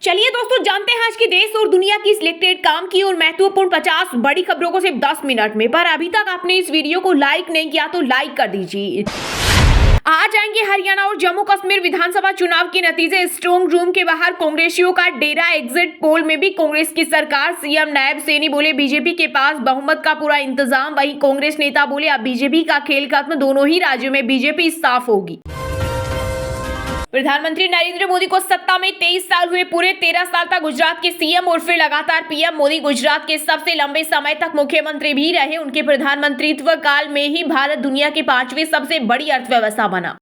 चलिए दोस्तों, जानते हैं आज की देश और दुनिया की सिलेक्टेड काम की और महत्वपूर्ण 50 बड़ी खबरों को सिर्फ 10 मिनट में। पर अभी तक आपने इस वीडियो को लाइक नहीं किया तो लाइक कर दीजिए। आज आएंगे हरियाणा और जम्मू कश्मीर विधानसभा चुनाव के नतीजे। स्ट्रॉन्ग रूम के बाहर कांग्रेसियों का डेरा। एग्जिट पोल में भी कांग्रेस की सरकार। सीएम नायब सैनी बोले बीजेपी के पास बहुमत का पूरा इंतजाम। वहीं कांग्रेस नेता बोले अब बीजेपी का खेल खत्म, दोनों ही राज्यों में बीजेपी साफ होगी। प्रधानमंत्री नरेंद्र मोदी को सत्ता में 23 साल हुए पूरे। 13 साल तक गुजरात के सीएम और फिर लगातार पीएम। मोदी गुजरात के सबसे लंबे समय तक मुख्यमंत्री भी रहे। उनके प्रधानमंत्रित्व काल में ही भारत दुनिया की 5वीं सबसे बड़ी अर्थव्यवस्था बना।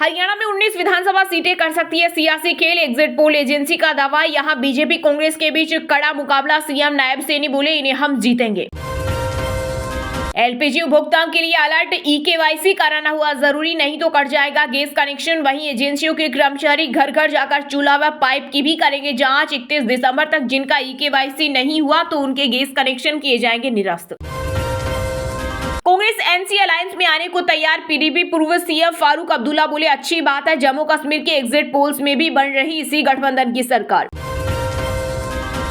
हरियाणा में 19 विधानसभा सीटें कर सकती है सियासी खेल। एग्जिट पोल एजेंसी का दावा। यहां बीजेपी कांग्रेस के बीच कड़ा मुकाबला। सीएम नायब सैनी बोले इन्हें हम जीतेंगे। एलपीजी उपभोक्ताओं के लिए अलर्ट। ई-केवाईसी कराना हुआ जरूरी, नहीं तो कट जाएगा गैस कनेक्शन। वहीं एजेंसियों के कर्मचारी घर घर जाकर चूल्हा व पाइप की भी करेंगे जांच। 31 दिसंबर तक जिनका ई-केवाईसी नहीं हुआ तो उनके गैस कनेक्शन किए जाएंगे निरस्त। कांग्रेस एनसी अलायंस में आने को तैयार। पीडीपी पूर्व सीएम फारूक अब्दुल्ला बोले अच्छी बात है, जम्मू कश्मीर के एग्जिट पोल्स में भी बन रही इसी गठबंधन की सरकार।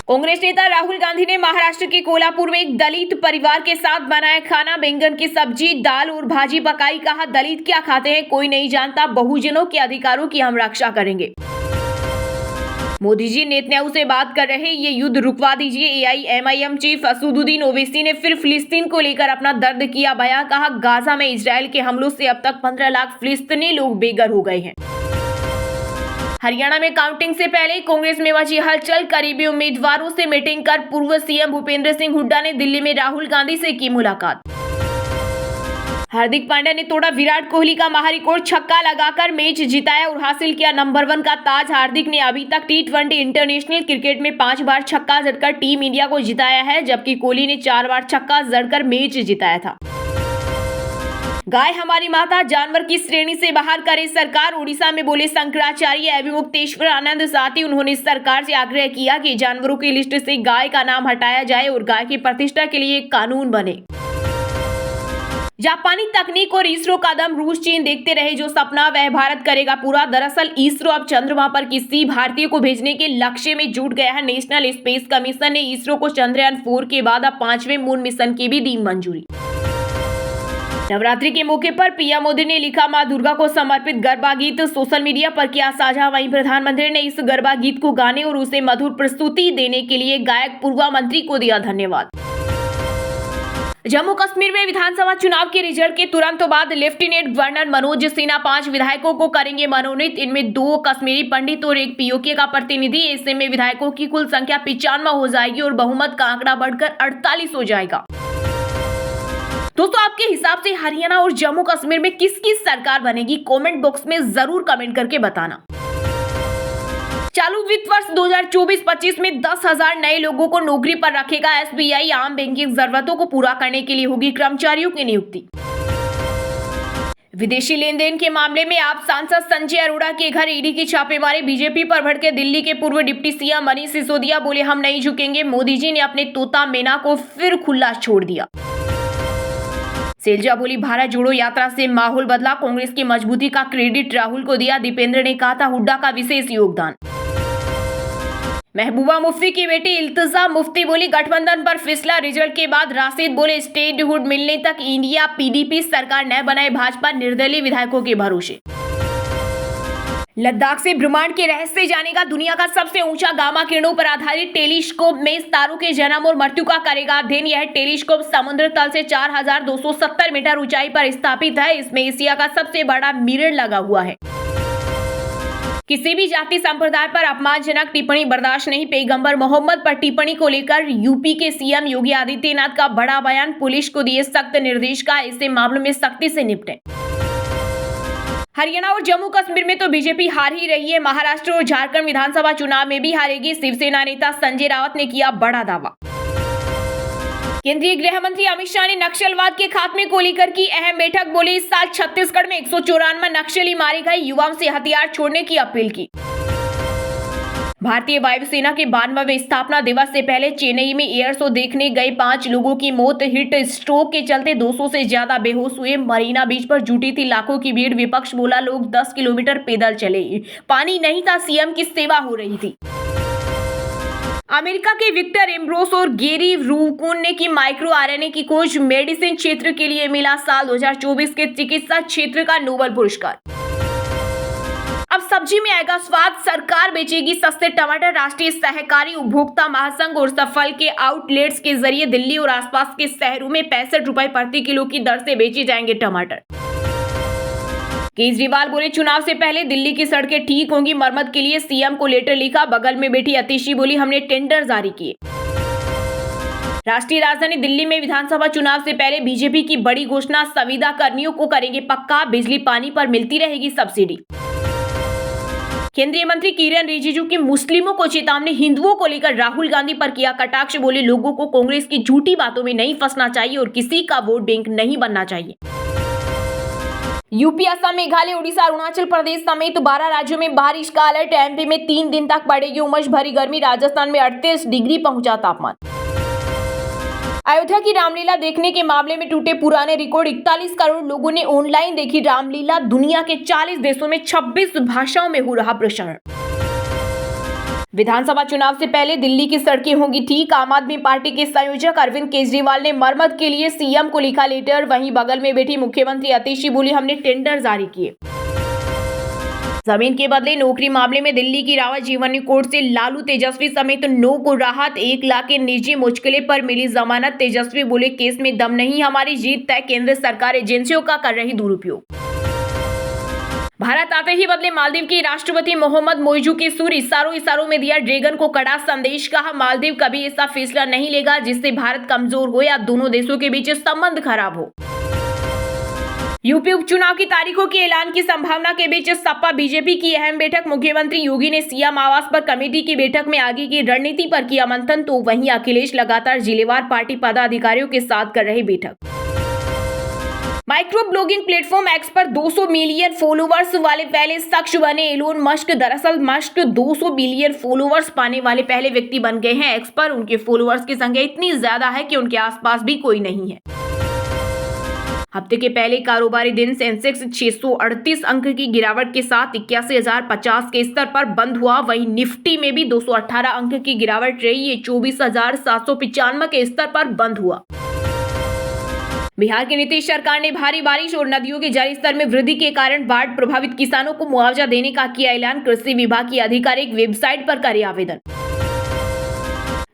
कांग्रेस नेता राहुल गांधी ने महाराष्ट्र के कोल्हापुर में एक दलित परिवार के साथ बनाया खाना। बैंगन की सब्जी, दाल और भाजी पकाई। कहा दलित क्या खाते हैं कोई नहीं जानता, बहुजनों के अधिकारों की हम रक्षा करेंगे। मोदी जी नेतन्याहू से बात कर रहे, ये युद्ध रुकवा दीजिए। एआईएमआईएम चीफ असदुद्दीन ओवैसी ने फिर फिलिस्तीन को लेकर अपना दर्द किया बयां। कहा गाजा में इजरायल के हमलों से अब तक 15 लाख फिलिस्तीनी लोग बेघर हो गए हैं। हरियाणा में काउंटिंग से पहले कांग्रेस में मची हलचल। करीबी उम्मीदवारों से मीटिंग कर पूर्व सीएम भूपेंद्र सिंह हुड्डा ने दिल्ली में राहुल गांधी से की मुलाकात। हार्दिक पांड्या ने तोड़ा विराट कोहली का महारिकॉर्ड। छक्का लगाकर मैच जिताया और हासिल किया नंबर 1 का ताज। हार्दिक ने अभी तक टी20 इंटरनेशनल क्रिकेट में 5 बार छक्का जड़कर टीम इंडिया को जिताया है, जबकि कोहली ने 4 बार छक्का जड़कर मैच जिताया था। गाय हमारी माता, जानवर की श्रेणी से बाहर करे सरकार। उड़ीसा में बोले शंकराचार्य अभिमुक्तेश्वर आनंद साथी। उन्होंने सरकार से आग्रह किया कि जानवरों की लिस्ट से गाय का नाम हटाया जाए और गाय की प्रतिष्ठा के लिए एक कानून बने। जापानी तकनीक और इसरो का दम। रूस चीन देखते रहे जो सपना वह भारत करेगा पूरा। दरअसल इसरो अब चंद्रमा पर किसी भारतीय को भेजने के लक्ष्य में जुट गया है। नेशनल स्पेस कमीशन ने इसरो को चंद्रयान 4 के बाद अब 5वें मून मिशन की भी दी मंजूरी। नवरात्रि के मौके पर पीएम मोदी ने लिखा मां दुर्गा को समर्पित गरबा गीत सोशल मीडिया पर किया साझा। वहीं प्रधानमंत्री ने इस गरबा गीत को गाने और उसे मधुर प्रस्तुति देने के लिए गायक पूर्वा मंत्री को दिया धन्यवाद। जम्मू कश्मीर में विधानसभा चुनाव के रिजल्ट के तुरंत बाद लेफ्टिनेंट गवर्नर मनोज सिन्हा 5 विधायकों को करेंगे मनोनीत। इनमें 2 कश्मीरी पंडित और 1 पीओके का प्रतिनिधि। ऐसे में विधायकों की कुल संख्या 95 हो जाएगी और बहुमत का आंकड़ा बढ़कर 48 हो जाएगा। दोस्तों, आपके हिसाब से हरियाणा और जम्मू कश्मीर में किसकी सरकार बनेगी? कमेंट बॉक्स में जरूर कमेंट करके बताना। चालू वित्त वर्ष 2024-25 में 10,000 नए लोगों को नौकरी पर रखेगा एसबीआई। आम बैंकिंग जरूरतों को पूरा करने के लिए होगी कर्मचारियों की नियुक्ति। विदेशी लेन देन के मामले में आप सांसद संजय अरोड़ा के घर ईडी की छापेमारी। बीजेपी पर भड़के दिल्ली के पूर्व डिप्टी सीएम मनीष सिसोदिया बोले हम नहीं झुकेंगे। मोदी जी ने अपने तोता मैना को फिर खुला छोड़ दिया। शैलजा बोली भारत जोड़ो यात्रा से माहौल बदला। कांग्रेस की मजबूती का क्रेडिट राहुल को दिया। दीपेंद्र ने कहा था हुड्डा का विशेष योगदान। महबूबा मुफ्ती की बेटी इल्तिजा मुफ्ती बोली गठबंधन पर फिसला। रिजल्ट के बाद राशिद बोले स्टेटहुड मिलने तक इंडिया पीडीपी सरकार न बनाए भाजपा निर्दलीय विधायकों के भरोसे। लद्दाख से ब्रह्मांड के रहस्य जानेगा। दुनिया का सबसे ऊंचा गामा किरणों पर आधारित टेलीस्कोप में तारों के जन्म और मृत्यु का करेगा अध्ययन। यह टेलीस्कोप समुद्र तल से 4270 मीटर ऊंचाई पर स्थापित है। इसमें एशिया का सबसे बड़ा मिरर लगा हुआ है। किसी भी जाति संप्रदाय पर अपमानजनक टिप्पणी बर्दाश्त नहीं। पैगंबर मोहम्मद पर टिप्पणी को लेकर यूपी के सीएम योगी आदित्यनाथ का बड़ा बयान। पुलिस को दिए सख्त निर्देश का ऐसे मामलों में सख्ती से निपटे। हरियाणा और जम्मू कश्मीर में तो बीजेपी हार ही रही है। महाराष्ट्र और झारखंड विधानसभा चुनाव में भी हारेगी। शिवसेना नेता संजय राउत ने किया बड़ा दावा। केंद्रीय गृह मंत्री अमित शाह ने नक्सलवाद के खात्मे को लेकर की अहम बैठक। बोले इस साल छत्तीसगढ़ में 194 नक्सली मारे गए। युवाओं से हथियार छोड़ने की अपील की। भारतीय वायुसेना के 92वें स्थापना दिवस से पहले चेन्नई में एयर शो देखने गए 5 लोगों की मौत। हीट स्ट्रोक के चलते 200 से ज्यादा बेहोश हुए। मरीना बीच पर जुटी थी लाखों की भीड़। विपक्ष बोला लोग 10 किलोमीटर पैदल चले, पानी नहीं था, सीएम की सेवा हो रही थी। अमेरिका के विक्टर एम्ब्रोस और गेरी रूकुन ने की माइक्रो आरएनए की खोज। मेडिसिन क्षेत्र के लिए मिला साल 2024 के चिकित्सा क्षेत्र का नोबेल पुरस्कार। अब सब्जी में आएगा स्वाद, सरकार बेचेगी सस्ते टमाटर। राष्ट्रीय सहकारी उपभोक्ता महासंघ और सफल के आउटलेट्स के जरिए दिल्ली और आसपास के शहरों में 65 रुपए प्रति किलो की दर से बेचे जाएंगे टमाटर। केजरीवाल बोले चुनाव से पहले दिल्ली की सड़कें ठीक होंगी, मरम्मत के लिए सीएम को लेटर लिखा। बगल में बैठी अतिशी बोली हमने टेंडर जारी किए। राष्ट्रीय राजधानी दिल्ली में विधानसभा चुनाव से पहले बीजेपी की बड़ी घोषणा, संविदा कर्मियों को करेंगे पक्का, बिजली पानी पर मिलती रहेगी सब्सिडी। केंद्रीय मंत्री किरेन रिजिजू की मुस्लिमों को चेतावनी, हिंदुओं को लेकर राहुल गांधी पर किया कटाक्ष। बोले लोगों को कांग्रेस की झूठी बातों में नहीं फंसना चाहिए और किसी का वोट बैंक नहीं बनना चाहिए। यूपी, असम, मेघालय, उड़ीसा, अरुणाचल प्रदेश समेत 12 राज्यों में बारिश का अलर्ट। एमपी में 3 दिन तक बढ़ेगी उमस भरी गर्मी। राजस्थान में 38 डिग्री पहुंचा तापमान। अयोध्या की रामलीला देखने के मामले में टूटे पुराने रिकॉर्ड। 41 करोड़ लोगों ने ऑनलाइन देखी रामलीला। दुनिया के 40 देशों में 26 भाषाओं में हो रहा प्रसारण। विधानसभा चुनाव से पहले दिल्ली की सड़कें होंगी ठीक। आम आदमी पार्टी के संयोजक अरविंद केजरीवाल ने मरम्मत के लिए सीएम को लिखा लेटर। वहीं बगल में बैठी मुख्यमंत्री अतिशी बोली हमने टेंडर जारी किए। जमीन के बदले नौकरी मामले में दिल्ली की रावत जीवनी कोर्ट से लालू, तेजस्वी समेत 9 को राहत। 1 लाख के निजी मुचकले पर मिली जमानत। तेजस्वी बोले केस में दम नहीं, हमारी जीत तय, केंद्र सरकार एजेंसियों का कर रही दुरुपयोग। भारत आते ही मालदीव के राष्ट्रपति मोहम्मद मोइजू के सुर। इशारों में दिया ड्रैगन को कड़ा संदेश। कहा मालदीव कभी ऐसा फैसला नहीं लेगा जिससे भारत कमजोर हो या दोनों देशों के बीच संबंध खराब हो। यूपी उपचुनाव की तारीखों के ऐलान की संभावना के बीच सपा बीजेपी की अहम बैठक। मुख्यमंत्री योगी ने सीएम आवास पर कमेटी की बैठक में आगे की रणनीति पर किया मंथन। तो वहीं अखिलेश लगातार जिलेवार पार्टी पदाधिकारियों के साथ कर रहे बैठक। माइक्रो ब्लॉगिंग प्लेटफॉर्म एक्स पर 200 मिलियन फॉलोवर्स वाले पहले शख्स बने एलोन मस्क। दरअसल मस्क 200 मिलियन फॉलोवर्स पाने वाले पहले व्यक्ति बन गए हैं। एक्स पर उनके फॉलोवर्स की संख्या इतनी ज्यादा है कि उनके आसपास भी कोई नहीं है। हफ्ते के पहले कारोबारी दिन सेंसेक्स 638 अंक की गिरावट के साथ 81,050 के स्तर पर बंद हुआ। वहीं निफ्टी में भी 218 अंक की गिरावट रही। ये 24,795 के स्तर पर बंद हुआ। बिहार की नीतीश सरकार ने भारी बारिश और नदियों के जलस्तर में वृद्धि के कारण बाढ़ प्रभावित किसानों को मुआवजा देने का किया ऐलान। कृषि विभाग की आधिकारिक वेबसाइट पर करे आवेदन।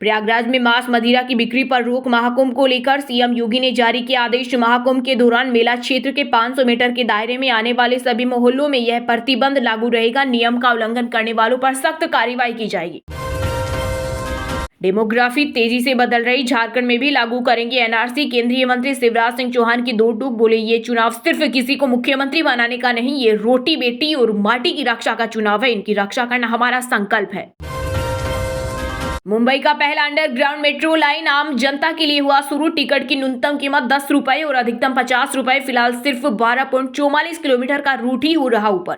प्रयागराज में मांस मदिरा की बिक्री पर रोक। महाकुंभ को लेकर सीएम योगी ने जारी किया आदेश। महाकुंभ के दौरान मेला क्षेत्र के 500 मीटर के दायरे में आने वाले सभी मोहल्लों में यह प्रतिबंध लागू रहेगा। नियम का उल्लंघन करने वालों पर सख्त कार्रवाई की जाएगी। डेमोग्राफी तेजी से बदल रही, झारखंड में भी लागू करेंगे एनआरसी। केंद्रीय मंत्री शिवराज सिंह चौहान की दो टूक। बोले ये चुनाव सिर्फ किसी को मुख्यमंत्री बनाने का नहीं, ये रोटी बेटी और माटी की रक्षा का चुनाव है। इनकी रक्षा करना हमारा संकल्प है। मुंबई का पहला अंडरग्राउंड मेट्रो लाइन आम जनता के लिए हुआ शुरू। टिकट की न्यूनतम कीमत 10 रुपए और अधिकतम 50 रुपए। फिलहाल सिर्फ 12.44 किलोमीटर का रूट ही हो रहा ऊपर।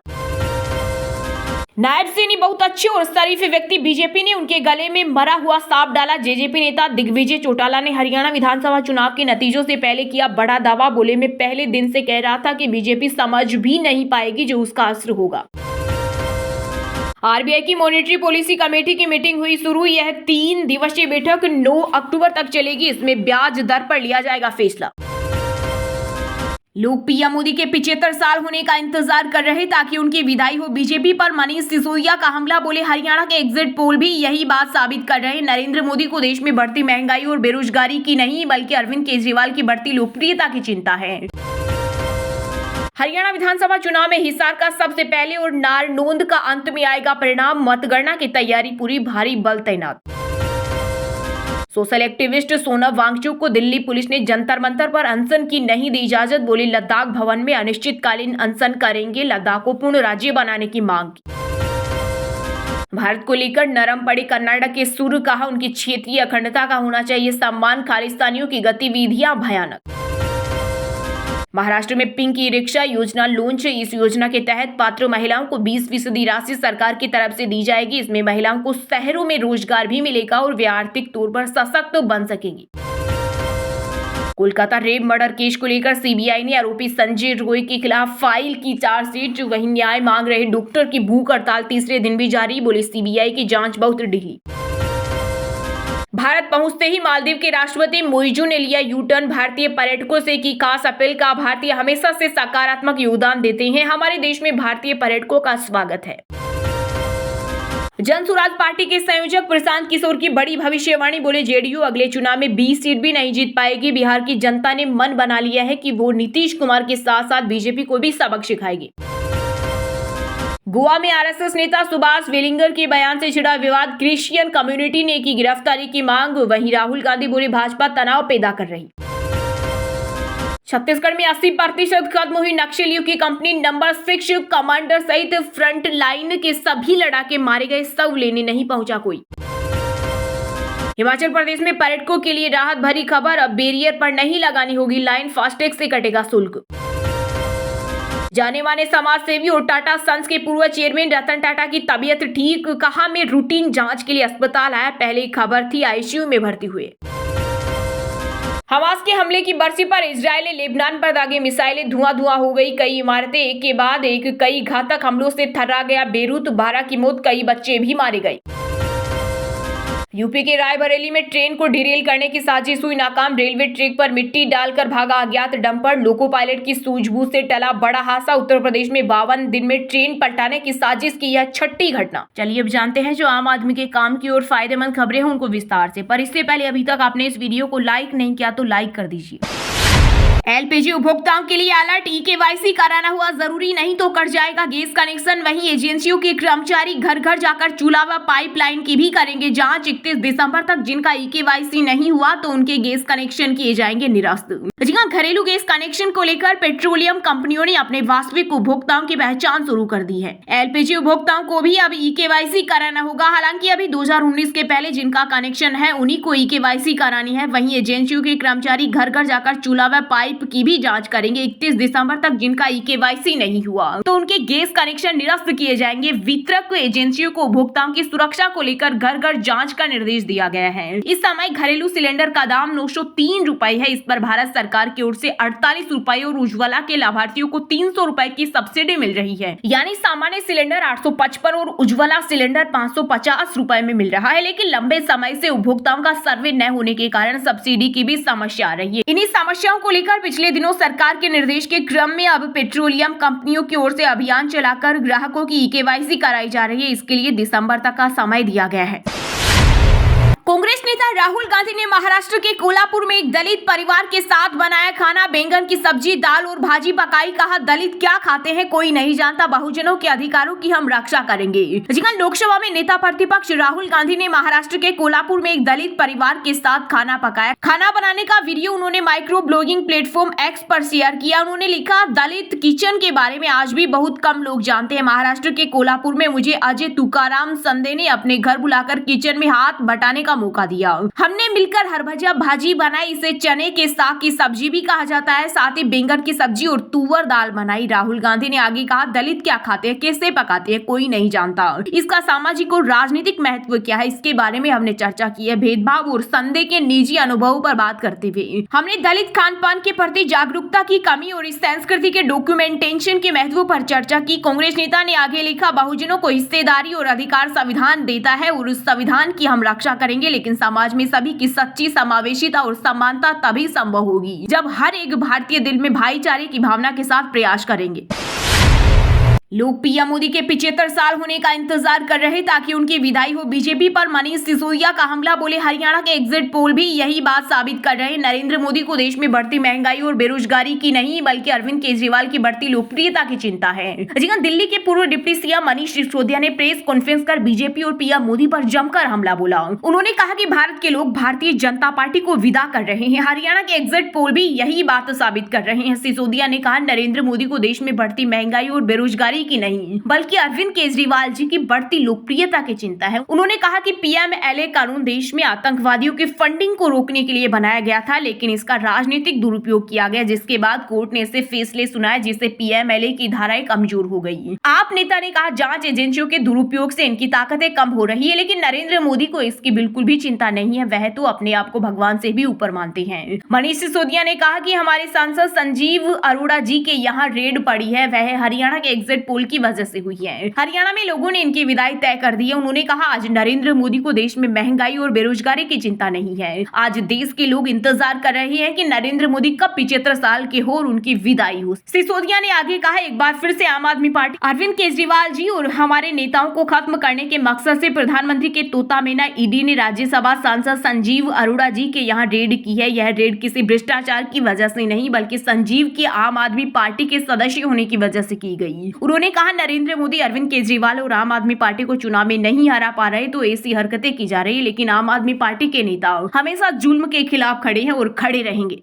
नायब सिंह बहुत अच्छे और शरीफ व्यक्ति, बीजेपी ने उनके गले में मरा हुआ सांप डाला। जेजेपी नेता दिग्विजय चौटाला ने हरियाणा विधानसभा चुनाव के नतीजों से पहले किया बड़ा दावा। बोले मैं पहले दिन से कह रहा था कि बीजेपी समझ भी नहीं पाएगी जो उसका असर होगा। आरबीआई की मॉनेटरी पॉलिसी कमेटी की मीटिंग हुई शुरू। यह 3 दिवसीय बैठक 9 अक्टूबर तक चलेगी। इसमें ब्याज दर पर लिया जाएगा फैसला। लोग पीएम मोदी के 75 साल होने का इंतजार कर रहे ताकि उनकी विदाई हो। बीजेपी पर मनीष सिसोदिया का हमला। बोले हरियाणा के एग्जिट पोल भी यही बात साबित कर रहे हैं। नरेंद्र मोदी को देश में बढ़ती महंगाई और बेरोजगारी की नहीं बल्कि अरविंद केजरीवाल की बढ़ती लोकप्रियता की चिंता है। हरियाणा विधानसभा चुनाव में हिसार का सबसे पहले और नारनौंद का अंत में आएगा परिणाम। मतगणना की तैयारी पूरी, भारी बल तैनात। सोशल एक्टिविस्ट सोनम वांगचुक को दिल्ली पुलिस ने जंतर मंतर पर अनशन की नहीं दी इजाजत। बोली लद्दाख भवन में अनिश्चितकालीन अनशन करेंगे, लद्दाख को पूर्ण राज्य बनाने की मांग। भारत को लेकर नरम पड़े कर्नाटक के सुर। कहा उनकी क्षेत्रीय अखंडता का होना चाहिए सम्मान। खालिस्तानियों की गतिविधियां भयानक। महाराष्ट्र में पिंक ई रिक्शा योजना लॉन्च। इस योजना के तहत पात्र महिलाओं को 20% राशि सरकार की तरफ से दी जाएगी। इसमें महिलाओं को शहरों में रोजगार भी मिलेगा और वे आर्थिक तौर पर सशक्त बन सकेंगी। कोलकाता रेप मर्डर केस को लेकर सीबीआई ने आरोपी संजय रॉय के खिलाफ फाइल की चार्जशीट। वहीं न्याय मांग रहे डॉक्टर की भूख हड़ताल तीसरे दिन भी जारी। बोले सीबीआई की जांच बहुत ढीली। भारत पहुंचते ही मालदीव के राष्ट्रपति मोइजू ने लिया यू टर्न। भारतीय पर्यटकों से की खास अपील। का भारतीय हमेशा से सकारात्मक योगदान देते हैं। हमारे देश में भारतीय पर्यटकों का स्वागत है। जन स्वराज पार्टी के संयोजक प्रशांत किशोर की बड़ी भविष्यवाणी। बोले जेडीयू अगले चुनाव में 20 सीट भी नहीं जीत पाएगी। बिहार की जनता ने मन बना लिया है कि वो नीतीश कुमार के साथ साथ बीजेपी को भी सबक सिखाएगी। गोवा में आरएसएस नेता सुभाष वेलिंगर के बयान से छिड़ा विवाद। क्रिश्चियन कम्युनिटी ने की गिरफ्तारी की मांग। वहीं राहुल गांधी बोले भाजपा तनाव पैदा कर रही। छत्तीसगढ़ में 80% खत्म हुई नक्सलियों की कंपनी। नंबर 6 कमांडर सहित फ्रंट लाइन के सभी लड़ाके मारे गए। शव लेने नहीं पहुंचा कोई। हिमाचल प्रदेश में पर्यटकों के लिए राहत भरी खबर। अब बैरियर पर नहीं लगानी होगी लाइन, फास्टैग से कटेगा शुल्क। जाने माने समाज सेवी और टाटा सन्स के पूर्व चेयरमैन रतन टाटा की तबीयत ठीक। कहा मैं रूटीन जांच के लिए अस्पताल आया। पहले खबर थी आईसीयू में भर्ती हुए। हमास के हमले की बरसी पर इजरायल ने लेबनान पर दागे मिसाइलें। धुआं हो गई कई इमारतें। एक के बाद एक कई घातक हमलों से थर्रा गया बेरूत। 12 की मौत, कई बच्चे भी मारे गए। यूपी के रायबरेली में ट्रेन को डिरेल करने की साजिश हुई नाकाम। रेलवे ट्रैक पर मिट्टी डालकर भागा अज्ञात डंपर। लोको पायलट की सूझबूझ से टला बड़ा हादसा। उत्तर प्रदेश में 52 दिन में ट्रेन पलटाने की साजिश की यह छठी घटना। चलिए अब जानते हैं जो आम आदमी के काम की और फायदेमंद खबरें हैं उनको विस्तार से। पर इससे पहले अभी तक आपने इस वीडियो को लाइक नहीं किया तो लाइक कर दीजिए। एलपीजी उपभोक्ताओं के लिए अलर्ट। ई-केवाईसी कराना हुआ जरूरी, नहीं तो कट जाएगा गैस कनेक्शन। वहीं एजेंसियों के कर्मचारी घर घर जाकर चूल्हा व पाइपलाइन की भी करेंगे जांच। 31 दिसंबर तक जिनका ई-केवाईसी नहीं हुआ तो उनके गैस कनेक्शन किए जाएंगे निरस्त। जी हां, घरेलू गैस कनेक्शन को लेकर पेट्रोलियम कंपनियों ने अपने वास्तविक उपभोक्ताओं की पहचान शुरू कर दी है। एलपीजी उपभोक्ताओं को भी अब ई-केवाईसी कराना होगा। हालांकि अभी 2019 के पहले जिनका कनेक्शन है उन्हीं को ई-केवाईसी करानी है। वहीं एजेंसियों के कर्मचारी घर घर जाकर चूल्हा व पाइप की भी जांच करेंगे। 31 दिसंबर तक जिनका ई-केवाईसी नहीं हुआ तो उनके गैस कनेक्शन निरस्त किए जाएंगे। वितरक एजेंसियों को उपभोक्ताओं की सुरक्षा को लेकर घर घर जांच का निर्देश दिया गया है। इस समय घरेलू सिलेंडर का दाम 903 रुपए है। इस पर भारत सरकार की ओर से 48 रुपए और उज्ज्वला के लाभार्थियों को 300 रुपए की सब्सिडी मिल रही है। यानी सामान्य सिलेंडर 855 और उज्ज्वला सिलेंडर 550 रुपए में मिल रहा है। लेकिन लंबे समय से उपभोक्ताओं का सर्वे न होने के कारण सब्सिडी की भी समस्या आ रही है। इन्हीं समस्याओं को लेकर पिछले दिनों सरकार के निर्देश के क्रम में अब पेट्रोलियम कंपनियों की ओर से अभियान चलाकर ग्राहकों की ई-केवाईसी कराई जा रही है। इसके लिए दिसंबर तक का समय दिया गया है। कांग्रेस नेता राहुल गांधी ने महाराष्ट्र के कोल्हापुर में एक दलित परिवार के साथ बनाया खाना। बैंगन की सब्जी, दाल और भाजी पकाई। कहा दलित क्या खाते हैं कोई नहीं जानता। बहुजनों के अधिकारों की हम रक्षा करेंगे। लोकसभा में नेता प्रतिपक्ष राहुल गांधी ने महाराष्ट्र के कोल्हापुर में एक दलित परिवार के साथ खाना पकाया। खाना बनाने का वीडियो उन्होंने माइक्रो ब्लॉगिंग प्लेटफॉर्म एक्स पर शेयर किया। उन्होंने लिखा दलित किचन के बारे में आज भी बहुत कम लोग जानते हैं। महाराष्ट्र के कोल्हापुर में मुझे अजय तुकाराम संदे ने अपने घर बुलाकर किचन में हाथ बटाने का मौका दिया। हमने मिलकर हर भजा भाजी बनाई। इसे चने के साग की सब्जी भी कहा जाता है। साथ ही बैंगन की सब्जी और तुवर दाल बनाई। राहुल गांधी ने आगे कहा दलित क्या खाते हैं, कैसे पकाते हैं कोई नहीं जानता। इसका सामाजिक और राजनीतिक महत्व क्या है इसके बारे में हमने चर्चा की है। भेदभाव और संदेह के निजी अनुभवों पर बात करते हुए हमने दलित खान पान के प्रति जागरूकता की कमी और इस संस्कृति के डॉक्यूमेंटेशन के महत्व पर चर्चा की। कांग्रेस नेता ने आगे लिखा बहुजनों को हिस्सेदारी और अधिकार संविधान देता है और उस संविधान की हम रक्षा करेंगे। लेकिन समाज में सभी की सच्ची समावेशिता और समानता तभी संभव होगी जब हर एक भारतीय दिल में भाईचारे की भावना के साथ प्रयास करेंगे। लोग पीएम मोदी के 75 साल होने का इंतजार कर रहे ताकि उनकी विदाई हो। बीजेपी पर मनीष सिसोदिया का हमला। बोले हरियाणा के एग्जिट पोल भी यही बात साबित कर रहे हैं। नरेंद्र मोदी को देश में बढ़ती महंगाई और बेरोजगारी की नहीं बल्कि अरविंद केजरीवाल की बढ़ती लोकप्रियता की चिंता है। दिल्ली के पूर्व डिप्टी सीएम मनीष सिसोदिया ने प्रेस कॉन्फ्रेंस कर बीजेपी और पीएम मोदी पर जमकर हमला बोला। उन्होंने कहा कि भारत के लोग भारतीय जनता पार्टी को विदा कर रहे हैं। हरियाणा के एग्जिट पोल भी यही बात साबित कर रहे हैं। सिसोदिया ने कहा नरेंद्र मोदी को देश में बढ़ती महंगाई और बेरोजगारी की नहीं बल्कि अरविंद केजरीवाल जी की बढ़ती लोकप्रियता की चिंता है। उन्होंने कहा कि पीएमएलए कानून देश में आतंकवादियों की फंडिंग को रोकने के लिए बनाया गया था, लेकिन इसका राजनीतिक दुरुपयोग किया गया, जिसके बाद कोर्ट ने ऐसे फैसले सुनाए जिससे पीएमएलए की धाराएं कमजोर हो गई। आप नेता ने कहा जांच एजेंसियों के दुरुपयोग से इनकी ताकतें कम हो रही है, लेकिन नरेंद्र मोदी को इसकी बिल्कुल भी चिंता नहीं है। वह तो अपने आप को भगवान से भी ऊपर मानते हैं। मनीष सिसोदिया ने कहा कि हमारे सांसद संजीव अरोड़ा जी के यहाँ रेड पड़ी है, वह हरियाणा के एग्जिट पोल की वजह से हुई है। हरियाणा में लोगों ने इनकी विदाई तय कर दी है। उन्होंने कहा आज नरेंद्र मोदी को देश में महंगाई और बेरोजगारी की चिंता नहीं है। आज देश के लोग इंतजार कर रहे हैं कि नरेंद्र मोदी कब 75 साल के हो और उनकी विदाई हो। सिसोदिया ने आगे कहा एक बार फिर से आम आदमी पार्टी अरविंद केजरीवाल जी और हमारे नेताओं को खत्म करने के मकसद से प्रधानमंत्री के तोता मैना ईडी ने राज्यसभा सांसद संजीव अरोड़ा जी के यहाँ रेड की है। यह रेड किसी भ्रष्टाचार की वजह से नहीं बल्कि संजीव के आम आदमी पार्टी के सदस्य होने की वजह से की गई। उन्होंने कहा नरेंद्र मोदी अरविंद केजरीवाल और आम आदमी पार्टी को चुनाव में नहीं हरा पा रहे तो ऐसी हरकतें की जा रही है, लेकिन आम आदमी पार्टी के नेता हमेशा जुल्म के खिलाफ खड़े हैं और खड़े रहेंगे।